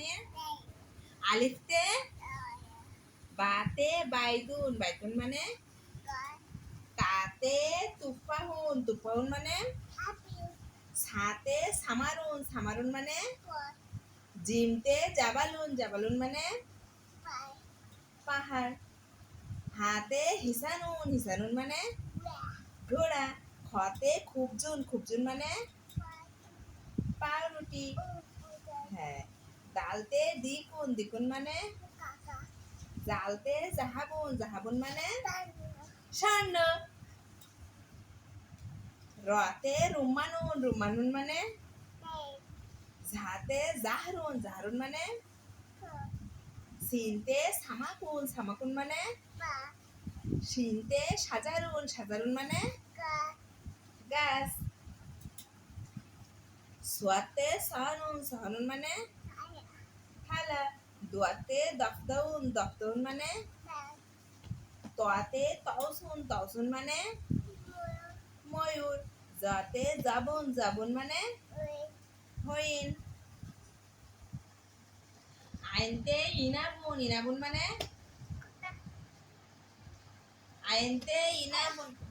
মানে আলিফতে বাতে বাইদুন বাইদুন মানে তাতে তুফাহুন তুফাহুন মানে সাতে সামারুন সামারুন মানে জিমতে জাবালুন জাবালুন মানে পাহাড় হাতে হিসানুন হিসানুন মানে ঘোড়া খতে খুবজুন খুবজুন মানে পাউরুটি হ্যাঁ দালতে দ্বিগুণ দ্বিগুণ মানে জালতে জাহাবুন জাহাবুন মানে স্বর্ণ রতে রুমানুন রুমানুন মানে ঝাতে জাহরুন জাহরুন মানে সিনতে সামাকুন সামাকুন মানে শিনতে সাজারুন সাজারুন মানে গাছ সোয়াতে সাহানুন সাহানুন মানে থালা দোয়াতে দফদাউন দফদাউন মানে তোয়াতে তওসুন তওসুন মানে ময়ূর জাতে জাবুন জাবুন মানে হরিণ আইনতে ইনাবুন ইনাবুন মানে আইনতে ইনাবুন